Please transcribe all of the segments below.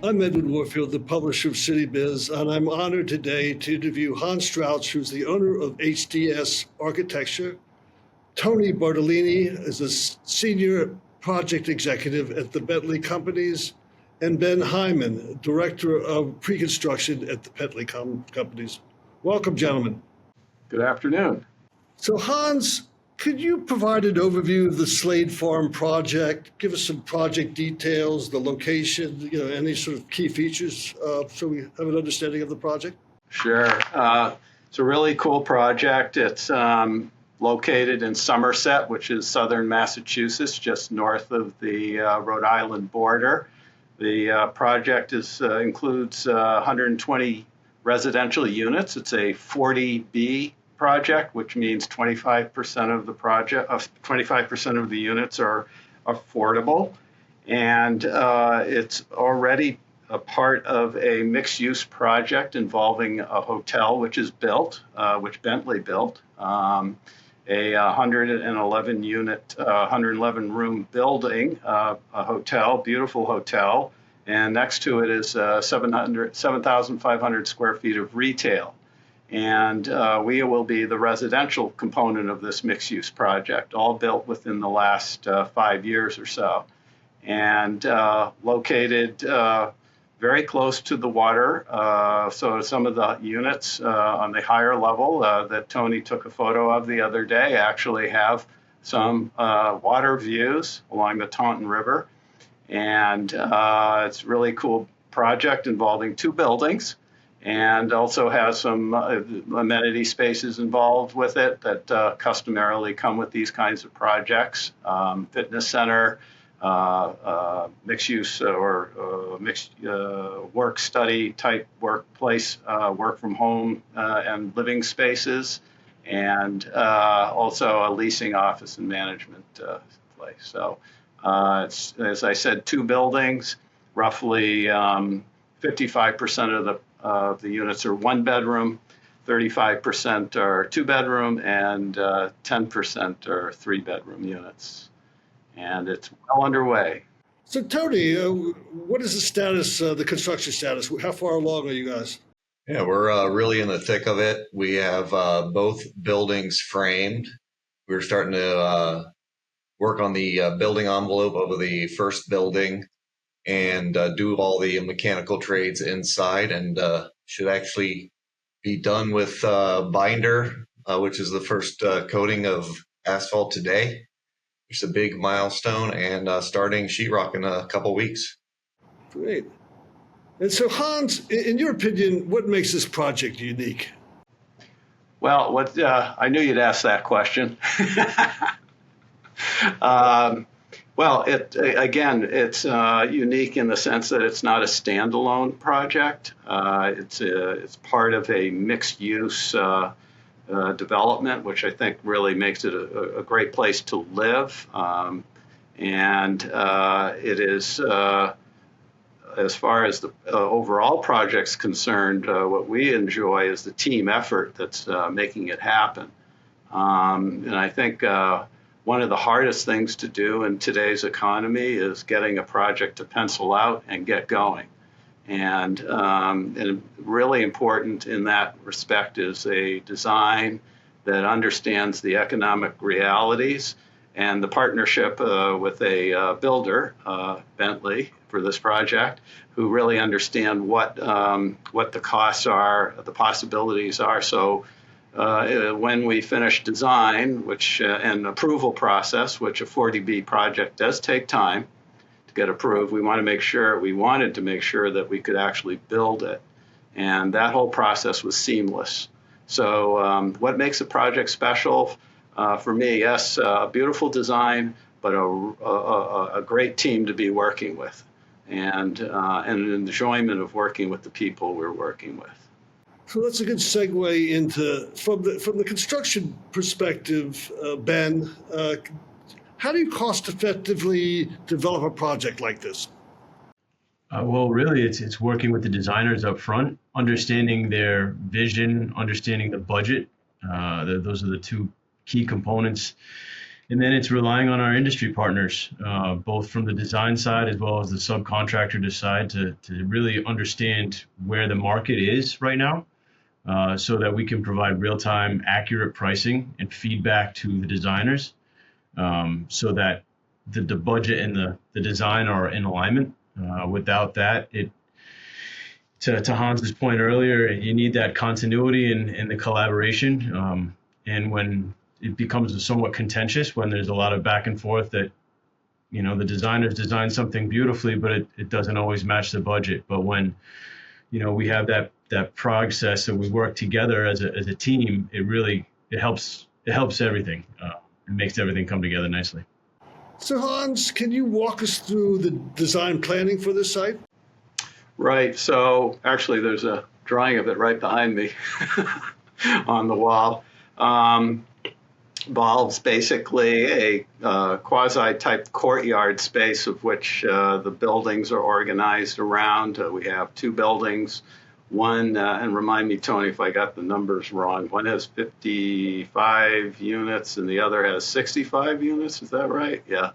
I'm Edward Warfield, the publisher of City Biz, and I'm honored today to interview Hans Strauch, who's the owner of HDS Architecture. Tony Bartolini is a senior project executive at the Bentley Companies, and Ben Hyman, director of pre-construction at the Bentley Companies. Welcome, gentlemen. Good afternoon. So Hans, could you provide an overview of the Slade Farm project? Give us some project details, the location, any sort of key features, so we have an understanding of the project? Sure. It's a really cool project. It's located in Somerset, which is southern Massachusetts, just north of the Rhode Island border. The project includes 120 residential units. It's a 40B project, which means 25% of the project, 25% of the units are affordable, and it's already a part of a mixed-use project involving a hotel, which is built, which Bentley built, a 111 room building, a hotel, beautiful hotel, and next to it is 7,500 square feet of retail. And we will be the residential component of this mixed-use project, all built within the last 5 years or so, and located very close to the water. So some of the units on the higher level that Tony took a photo of the other day actually have some water views along the Taunton River. And it's a really cool project involving 2 buildings, and also has some amenity spaces involved with it that customarily come with these kinds of projects. Fitness center, mixed use or mixed work study type workplace, work from home and living spaces, and also a leasing office and management place. So it's, as I said, 2 buildings, roughly 55% of the units are 1 bedroom, 35% are 2 bedroom, and 10% are 3 bedroom units. And it's well underway. So Tony, what is the status, the construction status? How far along are you guys? Yeah, we're really in the thick of it. We have both buildings framed. We're starting to work on the building envelope of the first building and do all the mechanical trades inside, and should actually be done with binder, which is the first coating of asphalt today. It's a big milestone, and starting sheetrock in a couple weeks. Great. And so Hans, in your opinion, what makes this project unique? Well, I knew you'd ask that question. Well, it's unique in the sense that it's not a standalone project. It's part of a mixed-use development, which I think really makes it a great place to live. And it is, as far as the overall project's concerned, what we enjoy is the team effort that's making it happen. And I think one of the hardest things to do in today's economy is getting a project to pencil out and get going. And really important in that respect is a design that understands the economic realities, and the partnership with a builder, Bentley, for this project, who really understand what the costs are, the possibilities are. So when we finish design, which and approval process, which a 40B project does take time to get approved, we wanted to make sure that we could actually build it, and that whole process was seamless. So what makes a project special? For me, yes, a beautiful design, but a great team to be working with, and an enjoyment of working with the people we're working with. So that's a good segue into, from the construction perspective, Ben, how do you cost effectively develop a project like this? Well, really, it's working with the designers up front, understanding their vision, understanding the budget. Those are the 2 key components. And then it's relying on our industry partners, both from the design side as well as the subcontractor side, to really understand where the market is right now, so that we can provide real-time, accurate pricing and feedback to the designers, so that the budget and the design are in alignment. Without that, to Hans's point earlier, you need that continuity and the collaboration. And when it becomes somewhat contentious, when there's a lot of back and forth, that the designers design something beautifully, but it doesn't always match the budget. But when we have that process and we work together as a team, it helps everything. It makes everything come together nicely. So Hans, can you walk us through the design planning for this site? Right. So actually, there's a drawing of it right behind me on the wall. Involves basically a quasi-type courtyard space of which the buildings are organized around. We have two buildings. One, and remind me, Tony, if I got the numbers wrong, one has 55 units and the other has 65 units. Is that right? Yeah.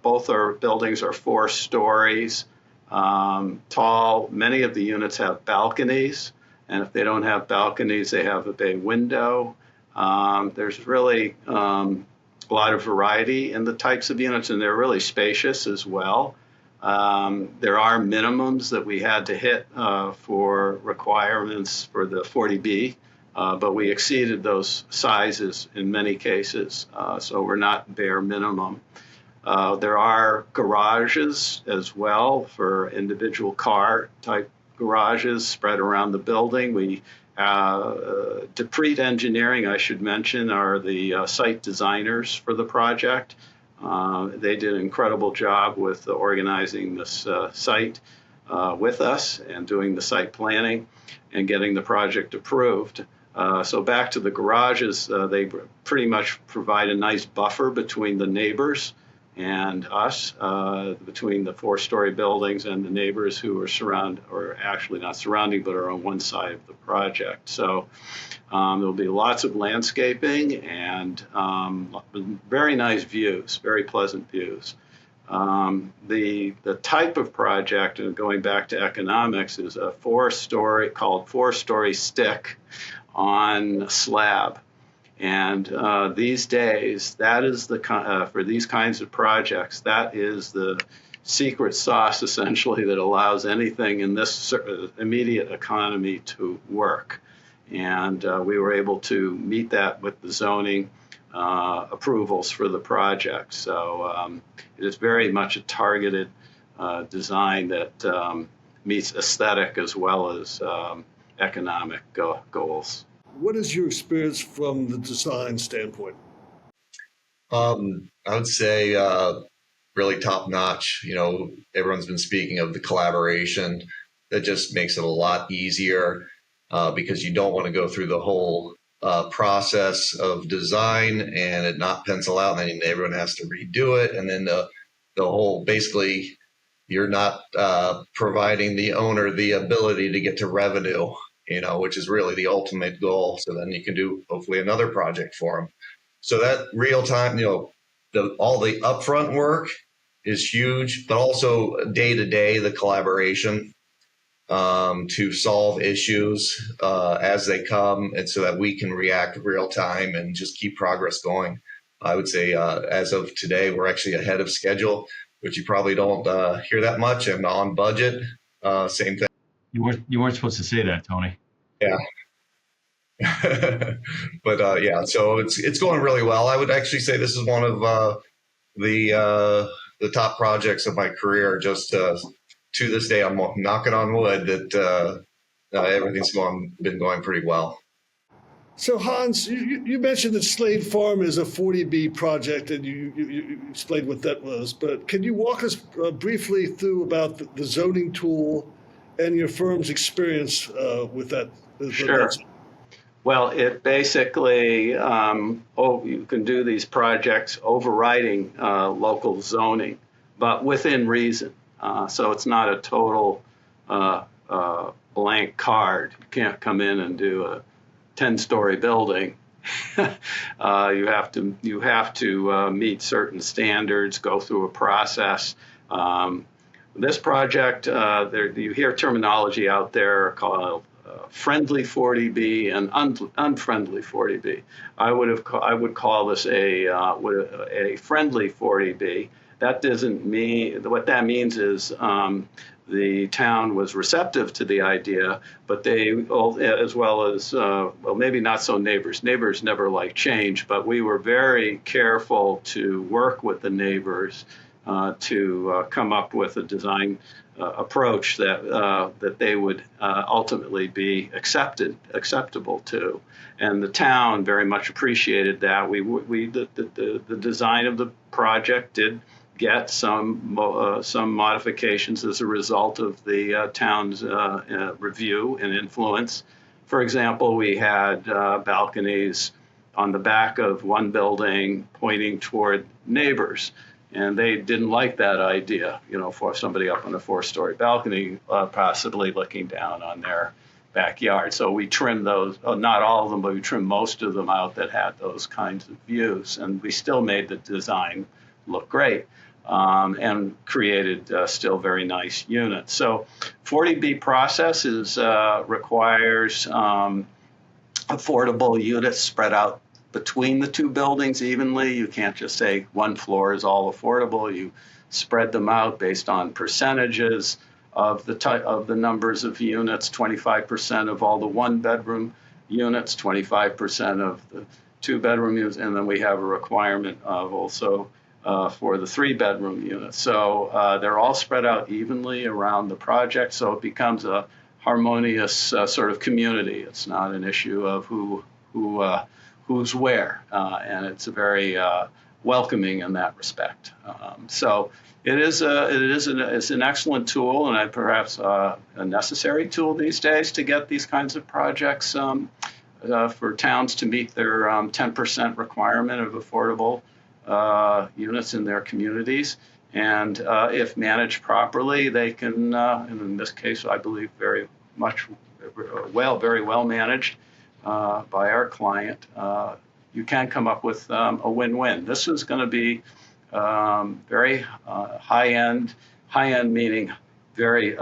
Both our buildings are 4 stories tall. Many of the units have balconies, and if they don't have balconies, they have a bay window. There's really a lot of variety in the types of units, and they're really spacious as well. There are minimums that we had to hit for requirements for the 40B. But we exceeded those sizes in many cases, so we're not bare minimum. There are garages as well for individual car type garages spread around the building. Deprete Engineering, I should mention, are the site designers for the project. They did an incredible job with organizing this site with us and doing the site planning and getting the project approved. So back to the garages, they pretty much provide a nice buffer between the neighbors and us, between the 4-story buildings and the neighbors who are or actually not surrounding, but are on one side of the project. So there'll be lots of landscaping and very nice views, very pleasant views. The type of project, and going back to economics, is a 4-story called 4-story stick on a slab. And these days, that is for these kinds of projects, that is the secret sauce, essentially, that allows anything in this immediate economy to work. And we were able to meet that with the zoning approvals for the project. So it is very much a targeted design that meets aesthetic as well as economic goals. What is your experience from the design standpoint? I would say really top notch. Everyone's been speaking of the collaboration. That just makes it a lot easier because you don't want to go through the whole process of design and it not pencil out, and then everyone has to redo it, and then the whole, basically, you're not providing the owner the ability to get to revenue, which is really the ultimate goal. So then you can do hopefully another project for them. So that real time, all the upfront work is huge, but also day to day, the collaboration to solve issues as they come, and so that we can react real time and just keep progress going. I would say as of today, we're actually ahead of schedule, which you probably don't hear that much, and on budget. Same thing. You weren't supposed to say that, Tony. Yeah. But yeah, so it's going really well. I would actually say this is one of the top projects of my career. Just to this day, I'm knocking on wood that everything's been going pretty well. So Hans, you mentioned that Slade Farm is a 40B project, and you explained what that was. But can you walk us briefly through about the zoning tool and your firm's experience with that? Sure. Well, it basically, you can do these projects overriding local zoning, but within reason. So it's not a total blank card. You can't come in and do a 10-story building You have to meet certain standards, go through a process. This project, you hear terminology out there called friendly 40B and unfriendly 40B. I would call this a friendly 40B. That doesn't mean, what that means is the town was receptive to the idea, but they, as well as, well, maybe not so neighbors. Neighbors never like change, but we were very careful to work with the neighbors to come up with a design approach that they would ultimately be acceptable to. And the town very much appreciated that. The design of the project did get some modifications as a result of the town's review and influence. For example, we had balconies on the back of one building pointing toward neighbors. And they didn't like that idea, for somebody up on a 4-story balcony, possibly looking down on their backyard. So we trimmed those, not all of them, but we trimmed most of them out that had those kinds of views. And we still made the design look great and created still very nice units. So 40B process requires affordable units spread out between the two buildings evenly. You can't just say one floor is all affordable. You spread them out based on percentages of the numbers of units, 25% of all the 1-bedroom units, 25% of the 2-bedroom units, and then we have a requirement of also for the 3-bedroom units. So they're all spread out evenly around the project, so it becomes a harmonious sort of community. It's not an issue of who's where, and it's very welcoming in that respect. So it's an excellent tool, and perhaps a necessary tool these days to get these kinds of projects for towns to meet their 10% requirement of affordable units in their communities. And if managed properly, they can, and in this case, I believe very well managed, by our client, you can come up with a win-win. This is going to be very high-end meaning very,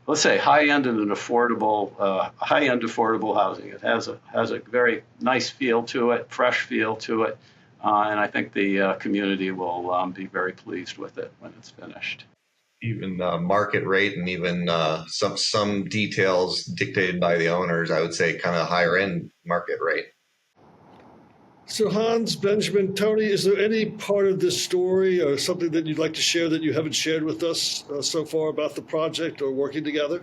let's say high-end and high-end affordable housing. It has a very nice feel to it, fresh feel to it, and I think the community will be very pleased with it when it's finished. Even market rate and even some details dictated by the owners, I would say kind of higher end market rate. So Hans, Benjamin, Tony, is there any part of this story or something that you'd like to share that you haven't shared with us so far about the project or working together?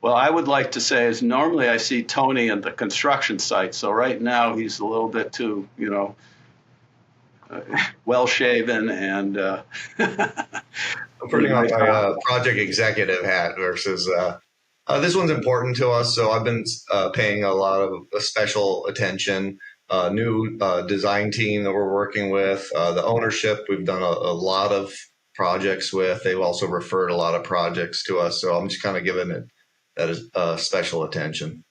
Well, I would like to say is normally I see Tony at the construction site. So right now he's a little bit too, well-shaven and I'm putting on my project executive hat versus this one's important to us. So I've been paying a lot of special attention. New design team that we're working with, the ownership we've done a lot of projects with. They've also referred a lot of projects to us. So I'm just kind of giving it that special attention.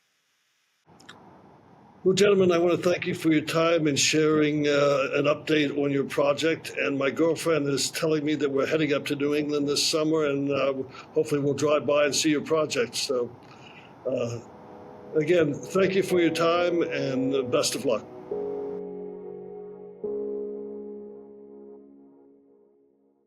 Well, gentlemen, I want to thank you for your time and sharing an update on your project. And my girlfriend is telling me that we're heading up to New England this summer, and hopefully we'll drive by and see your project. So, again, thank you for your time and best of luck.